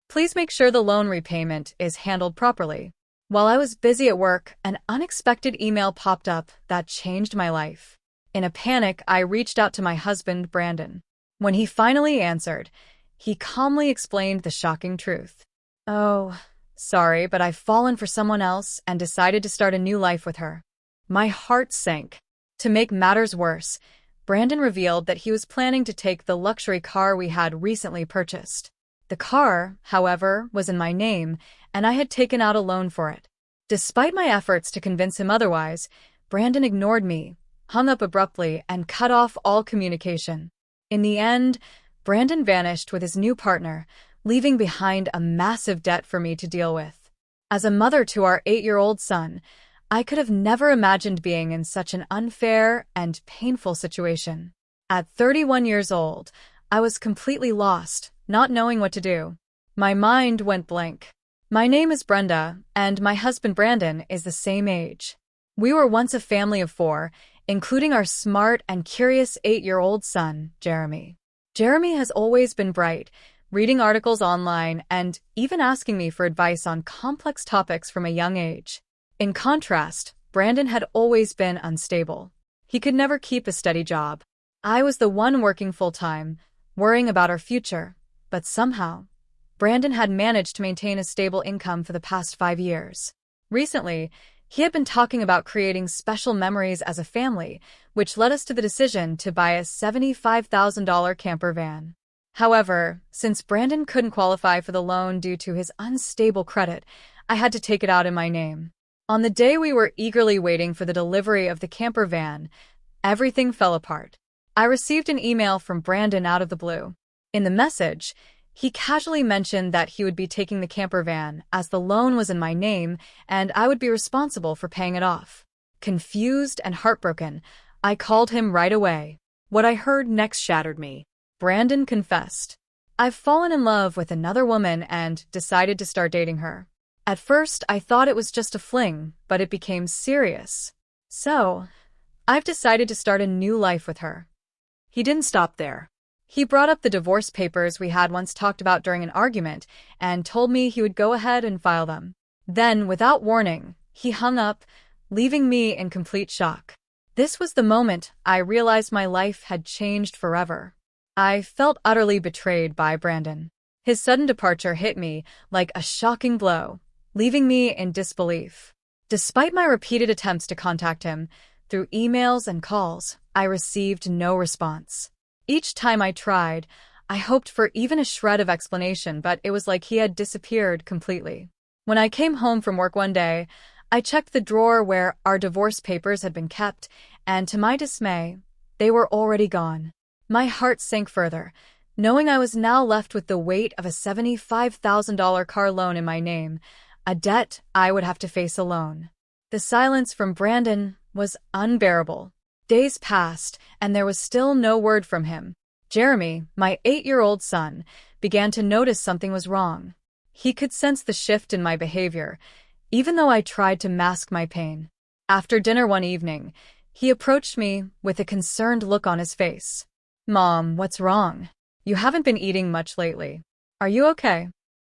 Please make sure the loan repayment is handled properly. While I was busy at work, an unexpected email popped up that changed my life. In a panic, I reached out to my husband, Brandon. When he finally answered, he calmly explained the shocking truth. "Oh, sorry, but I've fallen for someone else and decided to start a new life with her." My heart sank. To make matters worse, Brandon revealed that he was planning to take the luxury car we had recently purchased. The car, however, was in my name, and I had taken out a loan for it. Despite my efforts to convince him otherwise, Brandon ignored me, hung up abruptly, and cut off all communication. In the end, Brandon vanished with his new partner, leaving behind a massive debt for me to deal with. As a mother to our 8-year-old son, I could have never imagined being in such an unfair and painful situation. At 31 years old, I was completely lost, not knowing what to do. My mind went blank. My name is Brenda, and my husband Brandon is the same age. We were once a family of 4, including our smart and curious 8-year-old son, Jeremy. Jeremy has always been bright, reading articles online and even asking me for advice on complex topics from a young age. In contrast, Brandon had always been unstable. He could never keep a steady job. I was the one working full-time, worrying about our future, but somehow, Brandon had managed to maintain a stable income for the past 5 years. Recently, he had been talking about creating special memories as a family, which led us to the decision to buy a $75,000 camper van. However, since Brandon couldn't qualify for the loan due to his unstable credit, I had to take it out in my name. On the day we were eagerly waiting for the delivery of the camper van, everything fell apart. I received an email from Brandon out of the blue. In the message, he casually mentioned that he would be taking the camper van as the loan was in my name and I would be responsible for paying it off. Confused and heartbroken, I called him right away. What I heard next shattered me. Brandon confessed, "I've fallen in love with another woman and decided to start dating her. At first, I thought it was just a fling, but it became serious. So, I've decided to start a new life with her." He didn't stop there. He brought up the divorce papers we had once talked about during an argument and told me he would go ahead and file them. Then, without warning, he hung up, leaving me in complete shock. This was the moment I realized my life had changed forever. I felt utterly betrayed by Brandon. His sudden departure hit me like a shocking blow, leaving me in disbelief. Despite my repeated attempts to contact him, through emails and calls, I received no response. Each time I tried, I hoped for even a shred of explanation, but it was like he had disappeared completely. When I came home from work one day, I checked the drawer where our divorce papers had been kept, and to my dismay, they were already gone. My heart sank further, knowing I was now left with the weight of a $75,000 car loan in my name, a debt I would have to face alone. The silence from Brandon was unbearable. Days passed, and there was still no word from him. Jeremy, my 8-year-old son, began to notice something was wrong. He could sense the shift in my behavior, even though I tried to mask my pain. After dinner one evening, he approached me with a concerned look on his face. "Mom, what's wrong? You haven't been eating much lately. Are you okay?"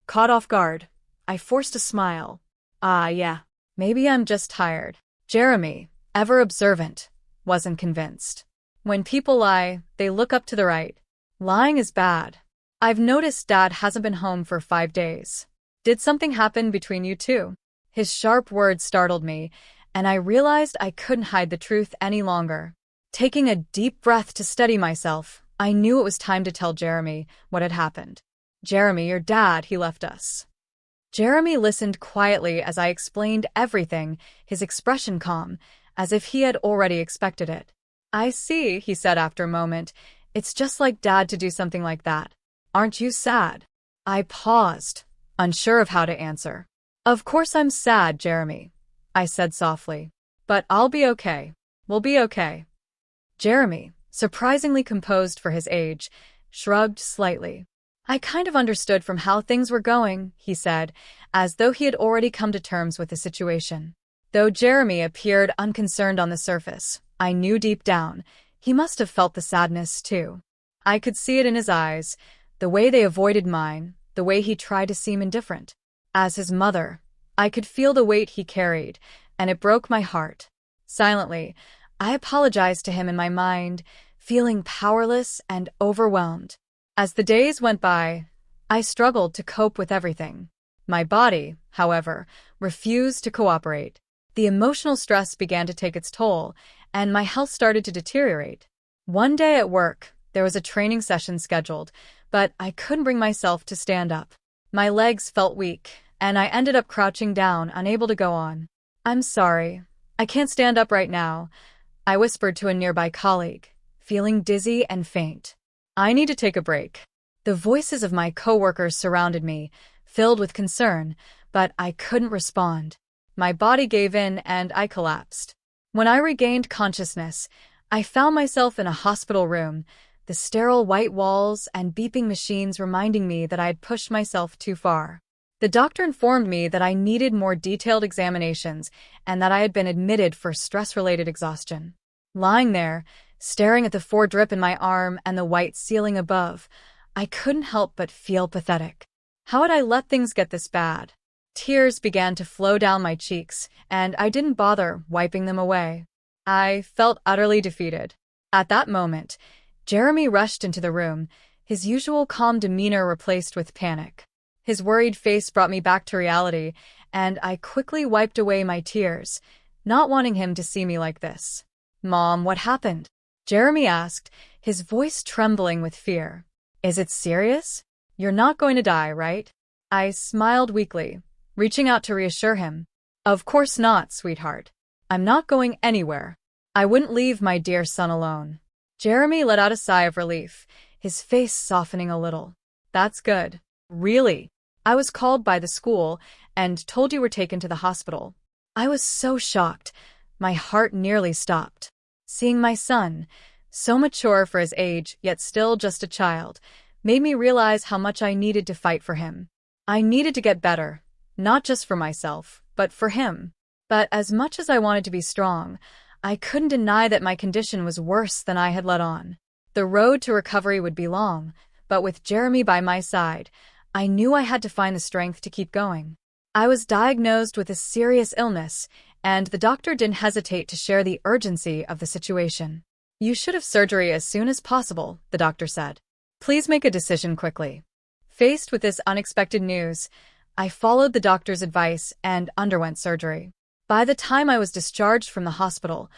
Caught off guard, I forced a smile. Yeah, maybe I'm just tired." Jeremy, ever observant, wasn't convinced. When people lie, they look up to the right. Lying is bad. "I've noticed Dad hasn't been home for 5 days. Did something happen between you two?" His sharp words startled me, and I realized I couldn't hide the truth any longer. Taking a deep breath to steady myself, I knew it was time to tell Jeremy what had happened. "Jeremy, your dad, he left us." Jeremy listened quietly as I explained everything, his expression calm, as if he had already expected it. "I see," he said after a moment. "It's just like Dad to do something like that. Aren't you sad?" I paused, unsure of how to answer. "Of course I'm sad, Jeremy," I said softly. "But I'll be okay. We'll be okay." Jeremy, surprisingly composed for his age, shrugged slightly. "I kind of understood from how things were going," he said, as though he had already come to terms with the situation. Though Jeremy appeared unconcerned on the surface, I knew deep down he must have felt the sadness too. I could see it in his eyes, the way they avoided mine, the way he tried to seem indifferent. As his mother, I could feel the weight he carried, and it broke my heart. Silently, I apologized to him in my mind, feeling powerless and overwhelmed. As the days went by, I struggled to cope with everything. My body, however, refused to cooperate. The emotional stress began to take its toll, and my health started to deteriorate. One day at work, there was a training session scheduled, but I couldn't bring myself to stand up. My legs felt weak, and I ended up crouching down, unable to go on. "I'm sorry. I can't stand up right now," I whispered to a nearby colleague, feeling dizzy and faint. "I need to take a break." The voices of my coworkers surrounded me, filled with concern, but I couldn't respond. My body gave in and I collapsed. When I regained consciousness, I found myself in a hospital room, the sterile white walls and beeping machines reminding me that I had pushed myself too far. The doctor informed me that I needed more detailed examinations and that I had been admitted for stress-related exhaustion. Lying there, staring at the 4 drip in my arm and the white ceiling above, I couldn't help but feel pathetic. How had I let things get this bad? Tears began to flow down my cheeks, and I didn't bother wiping them away. I felt utterly defeated. At that moment, Jeremy rushed into the room, his usual calm demeanor replaced with panic. His worried face brought me back to reality, and I quickly wiped away my tears, not wanting him to see me like this. "Mom, what happened?" Jeremy asked, his voice trembling with fear. "Is it serious? You're not going to die, right?" I smiled weakly, reaching out to reassure him. "Of course not, sweetheart. I'm not going anywhere. I wouldn't leave my dear son alone." Jeremy let out a sigh of relief, his face softening a little. "That's good. Really? I was called by the school and told you were taken to the hospital." I was so shocked, my heart nearly stopped. Seeing my son, so mature for his age yet still just a child, made me realize how much I needed to fight for him. I needed to get better, not just for myself, but for him. But as much as I wanted to be strong, I couldn't deny that my condition was worse than I had let on. The road to recovery would be long, but with Jeremy by my side, I knew I had to find the strength to keep going. I was diagnosed with a serious illness, and the doctor didn't hesitate to share the urgency of the situation. "You should have surgery as soon as possible," the doctor said. "Please make a decision quickly." Faced with this unexpected news, I followed the doctor's advice and underwent surgery. By the time I was discharged from the hospital,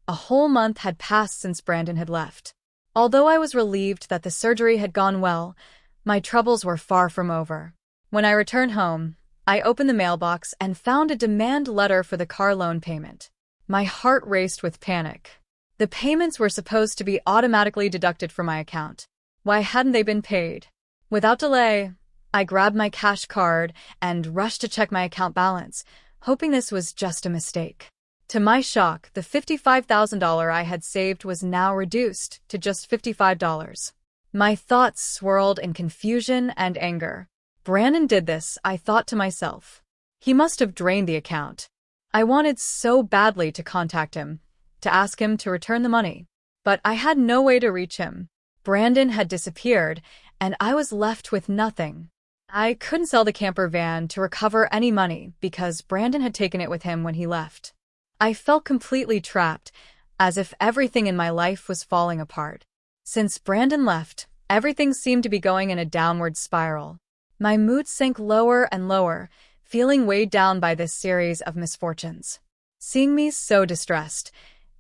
a whole month had passed since Brandon had left. Although I was relieved that the surgery had gone well, my troubles were far from over. When I returned home, I opened the mailbox and found a demand letter for the car loan payment. My heart raced with panic. The payments were supposed to be automatically deducted from my account. Why hadn't they been paid? Without delay, I grabbed my cash card and rushed to check my account balance, hoping this was just a mistake. To my shock, the $55,000 I had saved was now reduced to just $55. My thoughts swirled in confusion and anger. Brandon did this, I thought to myself. He must have drained the account. I wanted so badly to contact him, to ask him to return the money. But I had no way to reach him. Brandon had disappeared, and I was left with nothing. I couldn't sell the camper van to recover any money because Brandon had taken it with him when he left. I felt completely trapped, as if everything in my life was falling apart. Since Brandon left, everything seemed to be going in a downward spiral. My mood sank lower and lower, feeling weighed down by this series of misfortunes. Seeing me so distressed,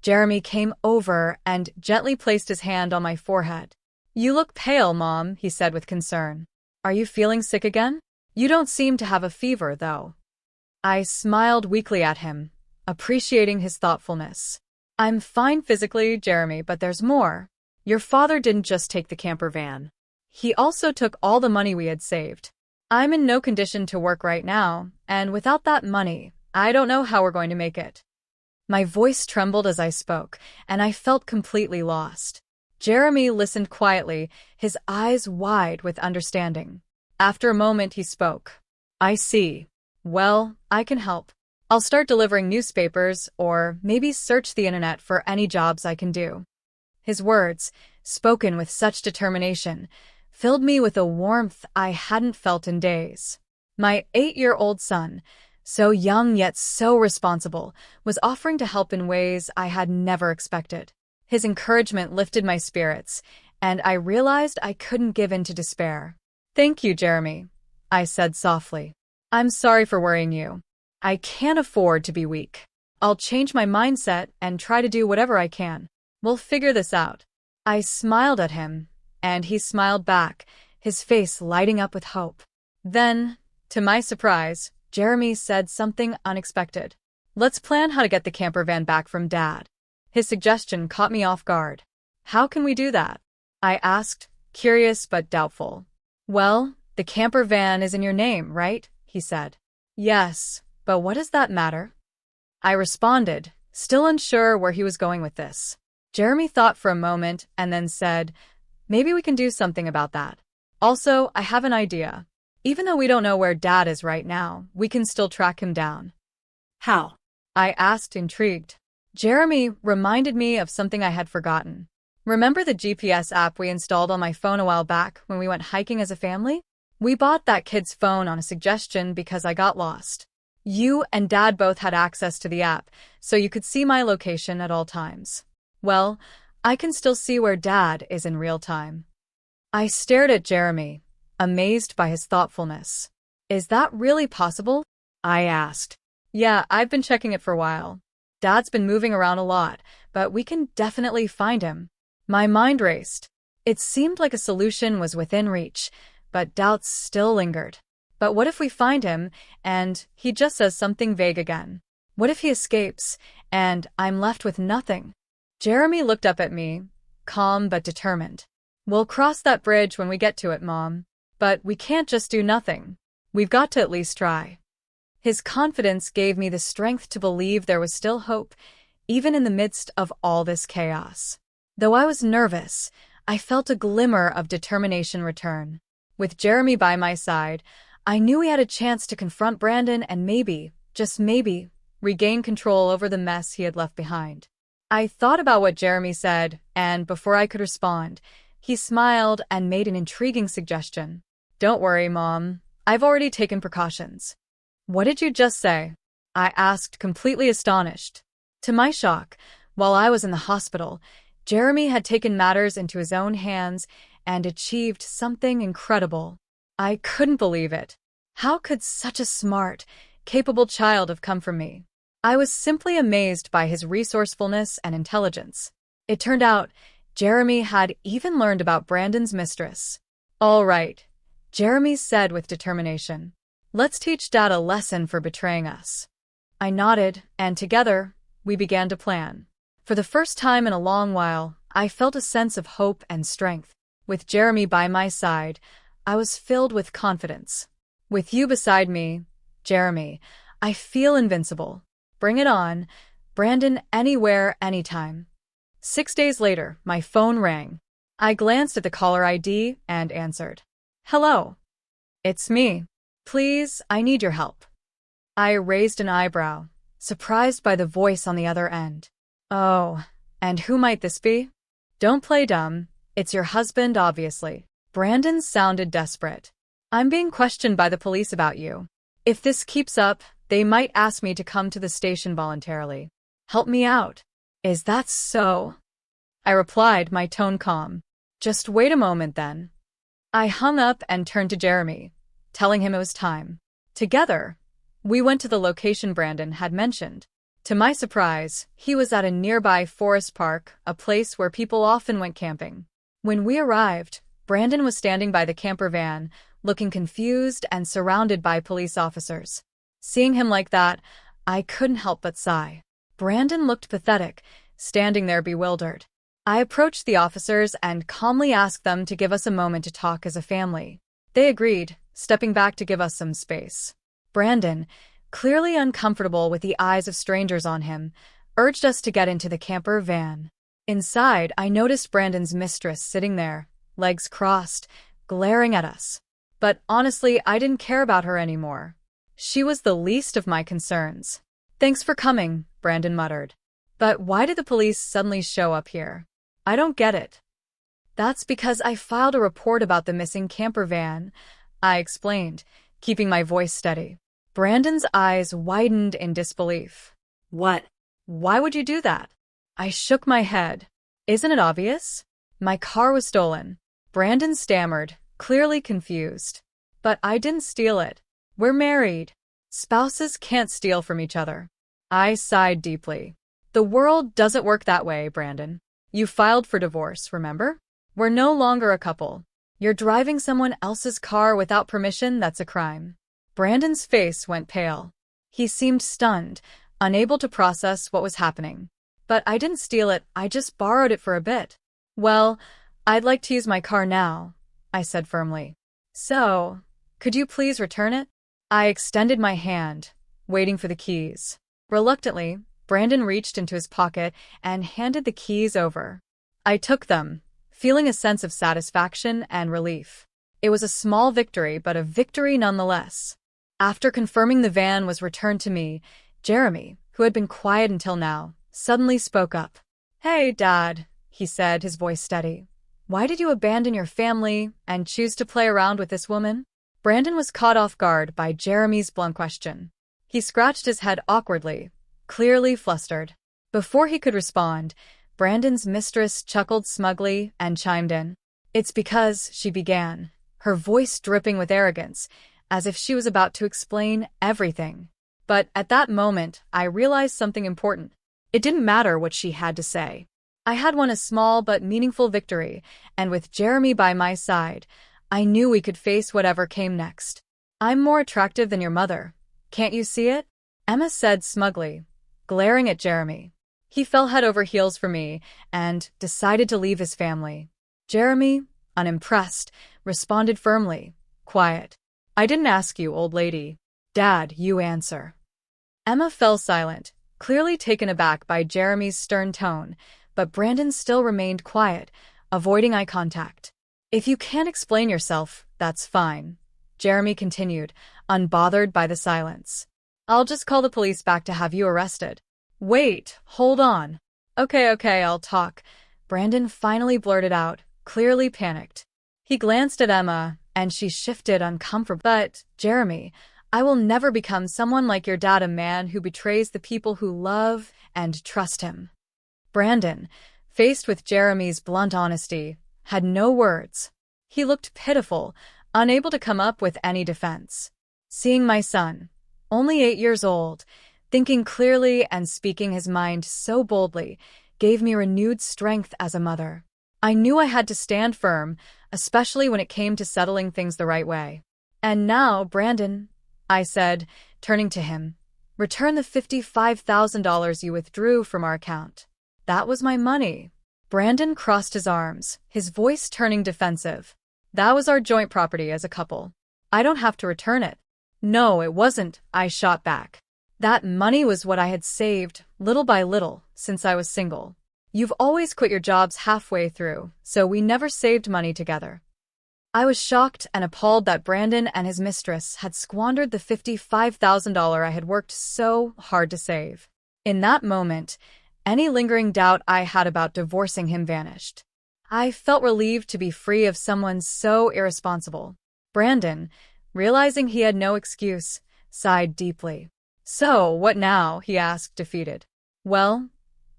Jeremy came over and gently placed his hand on my forehead. "You look pale, Mom," he said with concern. "Are you feeling sick again? You don't seem to have a fever, though." I smiled weakly at him, appreciating his thoughtfulness. "I'm fine physically, Jeremy, but there's more. Your father didn't just take the camper van. He also took all the money we had saved. I'm in no condition to work right now, and without that money, I don't know how we're going to make it." My voice trembled as I spoke, and I felt completely lost. Jeremy listened quietly, his eyes wide with understanding. After a moment, he spoke. "I see. Well, I can help. I'll start delivering newspapers or maybe search the internet for any jobs I can do." His words, spoken with such determination, filled me with a warmth I hadn't felt in days. My 8-year-old son, so young yet so responsible, was offering to help in ways I had never expected. His encouragement lifted my spirits, and I realized I couldn't give in to despair. "Thank you, Jeremy," I said softly. "I'm sorry for worrying you. I can't afford to be weak. I'll change my mindset and try to do whatever I can. We'll figure this out." I smiled at him, and he smiled back, his face lighting up with hope. Then, to my surprise, Jeremy said something unexpected. "Let's plan how to get the camper van back from Dad." His suggestion caught me off guard. "How can we do that?" I asked, curious but doubtful. "Well, the camper van is in your name, right?" he said. "Yes, but what does that matter?" I responded, still unsure where he was going with this. Jeremy thought for a moment and then said, "Maybe we can do something about that. Also, I have an idea. Even though we don't know where Dad is right now, we can still track him down." "How?" I asked, intrigued. Jeremy reminded me of something I had forgotten. "Remember the GPS app we installed on my phone a while back when we went hiking as a family? We bought that kid's phone on a suggestion because I got lost. You and Dad both had access to the app, so you could see my location at all times. Well, I can still see where Dad is in real time." I stared at Jeremy, amazed by his thoughtfulness. "Is that really possible?" I asked. "Yeah, I've been checking it for a while. Dad's been moving around a lot, but we can definitely find him." My mind raced. It seemed like a solution was within reach, but doubts still lingered. But what if we find him, and he just says something vague again? What if he escapes, and I'm left with nothing? Jeremy looked up at me, calm but determined. "We'll cross that bridge when we get to it, Mom. But we can't just do nothing. We've got to at least try." His confidence gave me the strength to believe there was still hope, even in the midst of all this chaos. Though I was nervous, I felt a glimmer of determination return. With Jeremy by my side, I knew we had a chance to confront Brandon and maybe, just maybe, regain control over the mess he had left behind. I thought about what Jeremy said, and before I could respond, he smiled and made an intriguing suggestion. "Don't worry, Mom. I've already taken precautions." "What did you just say?" I asked, completely astonished. To my shock, while I was in the hospital, Jeremy had taken matters into his own hands and achieved something incredible. I couldn't believe it. How could such a smart, capable child have come from me? I was simply amazed by his resourcefulness and intelligence. It turned out Jeremy had even learned about Brandon's mistress. "All right," Jeremy said with determination. "Let's teach Dad a lesson for betraying us." I nodded, and together, we began to plan. For the first time in a long while, I felt a sense of hope and strength. With Jeremy by my side, I was filled with confidence. "With you beside me, Jeremy, I feel invincible. Bring it on, Brandon, anywhere, anytime." 6 days later, my phone rang. I glanced at the caller ID and answered. "Hello. It's me. Please, I need your help." I raised an eyebrow, surprised by the voice on the other end. "Oh, and who might this be?" "Don't play dumb. It's your husband, obviously." Brandon sounded desperate. "I'm being questioned by the police about you. If this keeps up, they might ask me to come to the station voluntarily. Help me out." "Is that so?" I replied, my tone calm. "Just wait a moment then." I hung up and turned to Jeremy, telling him it was time. Together, we went to the location Brandon had mentioned. To my surprise, he was at a nearby forest park, a place where people often went camping. When we arrived, Brandon was standing by the camper van, looking confused and surrounded by police officers. Seeing him like that, I couldn't help but sigh. Brandon looked pathetic, standing there bewildered. I approached the officers and calmly asked them to give us a moment to talk as a family. They agreed, stepping back to give us some space. Brandon, clearly uncomfortable with the eyes of strangers on him, urged us to get into the camper van. Inside, I noticed Brandon's mistress sitting there, legs crossed, glaring at us. But honestly, I didn't care about her anymore. She was the least of my concerns. "Thanks for coming," Brandon muttered. "But why did the police suddenly show up here? I don't get it." That's because I filed a report about the missing camper van, I explained, keeping my voice steady. Brandon's eyes widened in disbelief. What? Why would you do that? I shook my head. Isn't it obvious? My car was stolen. Brandon stammered, clearly confused. But I didn't steal it. We're married. Spouses can't steal from each other. I sighed deeply. The world doesn't work that way, Brandon. You filed for divorce, remember? We're no longer a couple. You're driving someone else's car without permission, that's a crime. Brandon's face went pale. He seemed stunned, unable to process what was happening. But I didn't steal it, I just borrowed it for a bit. Well, I'd like to use my car now, I said firmly. So, could you please return it? I extended my hand, waiting for the keys. Reluctantly, Brandon reached into his pocket and handed the keys over. I took them, feeling a sense of satisfaction and relief. It was a small victory, but a victory nonetheless. After confirming the van was returned to me, Jeremy, who had been quiet until now, suddenly spoke up. Hey, Dad, he said, his voice steady. Why did you abandon your family and choose to play around with this woman? Brandon was caught off guard by Jeremy's blunt question. He scratched his head awkwardly, clearly flustered. Before he could respond, Brandon's mistress chuckled smugly and chimed in. It's because, she began, her voice dripping with arrogance, as if she was about to explain everything. But at that moment, I realized something important. It didn't matter what she had to say. I had won a small but meaningful victory, and with Jeremy by my side, I knew we could face whatever came next. I'm more attractive than your mother. Can't you see it? Emma said smugly, glaring at Jeremy. He fell head over heels for me and decided to leave his family. Jeremy, unimpressed, responded firmly, quiet. I didn't ask you, old lady. Dad, you answer. Emma fell silent, clearly taken aback by Jeremy's stern tone, but Brandon still remained quiet, avoiding eye contact. If you can't explain yourself, that's fine, Jeremy continued, unbothered by the silence. I'll just call the police back to have you arrested. Wait, hold on. Okay, I'll talk, Brandon finally blurted out, clearly panicked. He glanced at Emma, and she shifted uncomfortably. But, Jeremy, I will never become someone like your dad, a man who betrays the people who love and trust him. Brandon, faced with Jeremy's blunt honesty, had no words. He looked pitiful, unable to come up with any defense. Seeing my son, only 8 years old, thinking clearly and speaking his mind so boldly, gave me renewed strength as a mother. I knew I had to stand firm, especially when it came to settling things the right way. And now, Brandon, I said, turning to him, return the $55,000 you withdrew from our account. That was my money. Brandon crossed his arms, his voice turning defensive. That was our joint property as a couple. I don't have to return it. No, it wasn't, I shot back. That money was what I had saved, little by little, since I was single. You've always quit your jobs halfway through, so we never saved money together. I was shocked and appalled that Brandon and his mistress had squandered the $55,000 I had worked so hard to save. In that moment, any lingering doubt I had about divorcing him vanished. I felt relieved to be free of someone so irresponsible. Brandon, realizing he had no excuse, sighed deeply. So, what now? He asked, defeated. Well,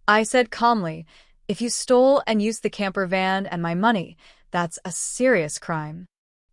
I said calmly, if you stole and used the camper van and my money, that's a serious crime.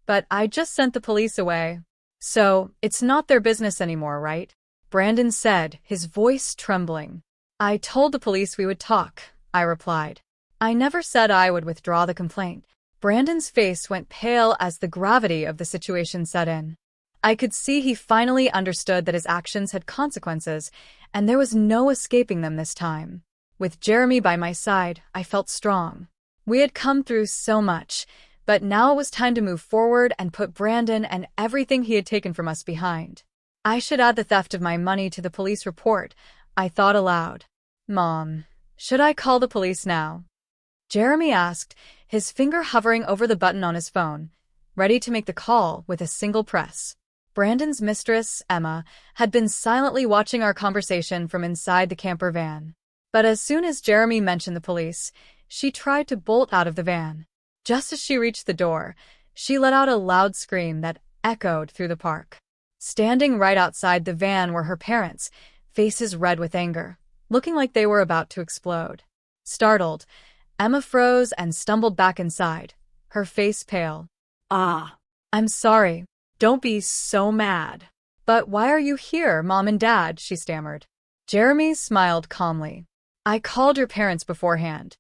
But I just sent the police away. So, it's not their business anymore, right? Brandon said, his voice trembling. I told the police we would talk, I replied. I never said I would withdraw the complaint. Brandon's face went pale as the gravity of the situation set in. I could see he finally understood that his actions had consequences, and there was no escaping them this time. With Jeremy by my side, I felt strong. We had come through so much, but now it was time to move forward and put Brandon and everything he had taken from us behind. I should add the theft of my money to the police report, I thought aloud. Mom, should I call the police now? Jeremy asked, his finger hovering over the button on his phone, ready to make the call with a single press. Brandon's mistress, Emma, had been silently watching our conversation from inside the camper van. But as soon as Jeremy mentioned the police, she tried to bolt out of the van. Just as she reached the door, she let out a loud scream that echoed through the park. Standing right outside the van were her parents, faces red with anger, looking like they were about to explode. Startled, Emma froze and stumbled back inside, her face pale. I'm sorry. Don't be so mad. But why are you here, Mom and Dad? She stammered. Jeremy smiled calmly. I called your parents beforehand.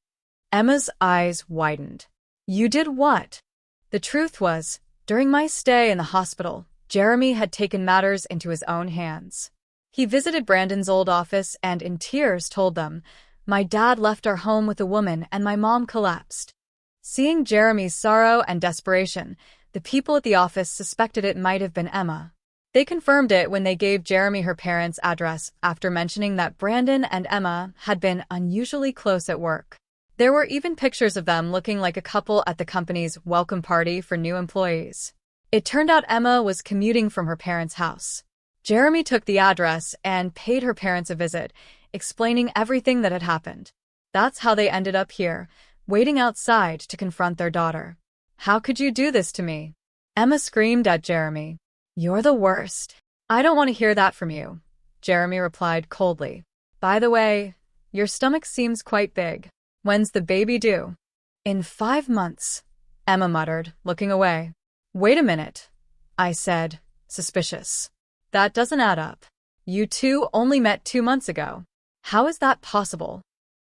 Emma's eyes widened. You did what? The truth was, during my stay in the hospital, Jeremy had taken matters into his own hands. He visited Brandon's old office and in tears told them, my dad left our home with a woman and my mom collapsed. Seeing Jeremy's sorrow and desperation, the people at the office suspected it might have been Emma. They confirmed it when they gave Jeremy her parents' address after mentioning that Brandon and Emma had been unusually close at work. There were even pictures of them looking like a couple at the company's welcome party for new employees. It turned out Emma was commuting from her parents' house. Jeremy took the address and paid her parents a visit, explaining everything that had happened. That's how they ended up here, waiting outside to confront their daughter. How could you do this to me? Emma screamed at Jeremy. You're the worst. I don't want to hear that from you, Jeremy replied coldly. By the way, your stomach seems quite big. When's the baby due? In 5 months, Emma muttered, looking away. Wait a minute, I said, suspicious. That doesn't add up. You two only met 2 months ago. How is that possible?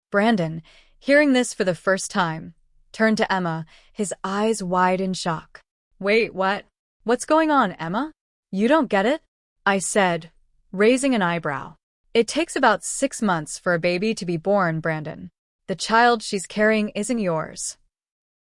Brandon, hearing this for the first time, turned to Emma, his eyes wide in shock. Wait, what? What's going on, Emma? You don't get it? I said, raising an eyebrow. It takes about 6 months for a baby to be born, Brandon. The child she's carrying isn't yours.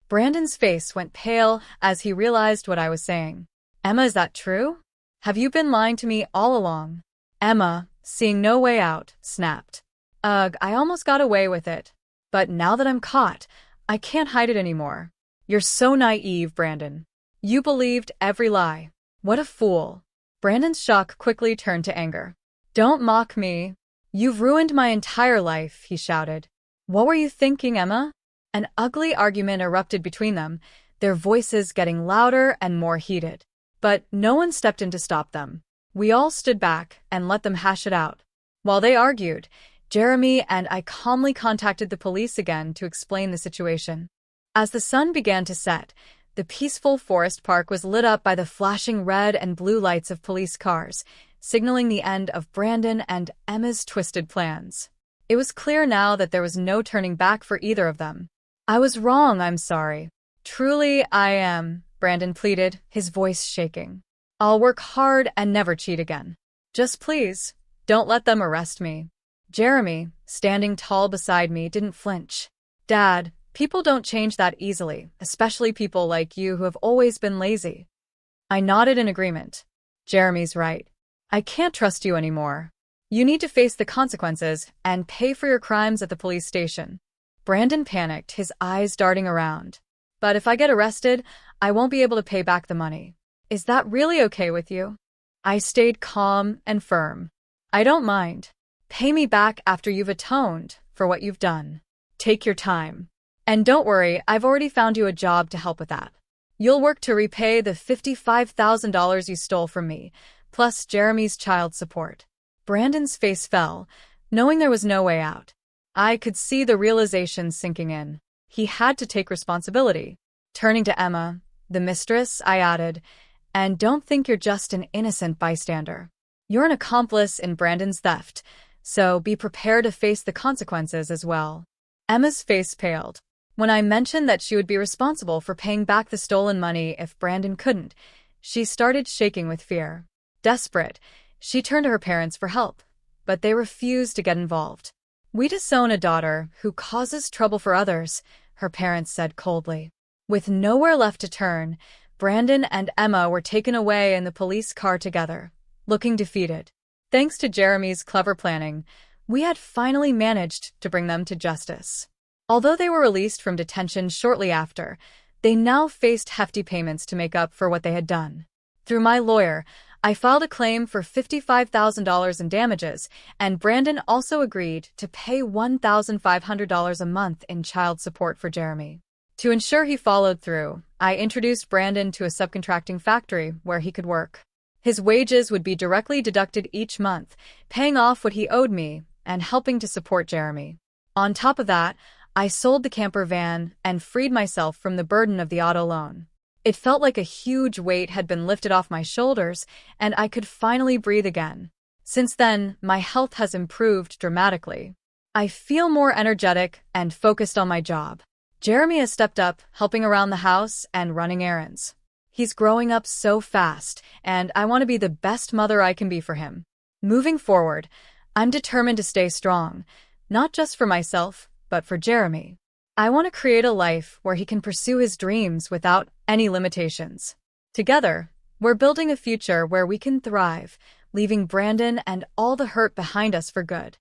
Brandon's face went pale as he realized what I was saying. Emma, is that true? Have you been lying to me all along? Emma, seeing no way out, snapped. Ugh, I almost got away with it. But now that I'm caught, I can't hide it anymore. You're so naive, Brandon. You believed every lie. What a fool. Brandon's shock quickly turned to anger. Don't mock me. You've ruined my entire life, he shouted. What were you thinking, Emma? An ugly argument erupted between them, their voices getting louder and more heated. But no one stepped in to stop them. We all stood back and let them hash it out. While they argued, Jeremy and I calmly contacted the police again to explain the situation. As the sun began to set, the peaceful forest park was lit up by the flashing red and blue lights of police cars, signaling the end of Brandon and Emma's twisted plans. It was clear now that there was no turning back for either of them. I was wrong, I'm sorry. Truly, I am, Brandon pleaded, his voice shaking. I'll work hard and never cheat again. Just please, don't let them arrest me. Jeremy, standing tall beside me, didn't flinch. Dad, people don't change that easily, especially people like you who have always been lazy. I nodded in agreement. Jeremy's right. I can't trust you anymore. You need to face the consequences and pay for your crimes at the police station. Brandon panicked, his eyes darting around. But if I get arrested, I won't be able to pay back the money. Is that really okay with you? I stayed calm and firm. I don't mind. Pay me back after you've atoned for what you've done. Take your time. And don't worry, I've already found you a job to help with that. You'll work to repay the $55,000 you stole from me, plus Jeremy's child support. Brandon's face fell, knowing there was no way out. I could see the realization sinking in. He had to take responsibility. Turning to Emma, the mistress, I added, and don't think you're just an innocent bystander. You're an accomplice in Brandon's theft, so be prepared to face the consequences as well. Emma's face paled. When I mentioned that she would be responsible for paying back the stolen money if Brandon couldn't, she started shaking with fear. Desperate, she turned to her parents for help, but they refused to get involved. We disown a daughter who causes trouble for others, her parents said coldly. With nowhere left to turn, Brandon and Emma were taken away in the police car together, looking defeated. Thanks to Jeremy's clever planning, we had finally managed to bring them to justice. Although they were released from detention shortly after, they now faced hefty payments to make up for what they had done. Through my lawyer, I filed a claim for $55,000 in damages, and Brandon also agreed to pay $1,500 a month in child support for Jeremy. To ensure he followed through, I introduced Brandon to a subcontracting factory where he could work. His wages would be directly deducted each month, paying off what he owed me and helping to support Jeremy. On top of that, I sold the camper van and freed myself from the burden of the auto loan. It felt like a huge weight had been lifted off my shoulders, and I could finally breathe again. Since then, my health has improved dramatically. I feel more energetic and focused on my job. Jeremy has stepped up, helping around the house and running errands. He's growing up so fast, and I want to be the best mother I can be for him. Moving forward, I'm determined to stay strong, not just for myself, but for Jeremy. I want to create a life where he can pursue his dreams without any limitations. Together, we're building a future where we can thrive, leaving Brandon and all the hurt behind us for good.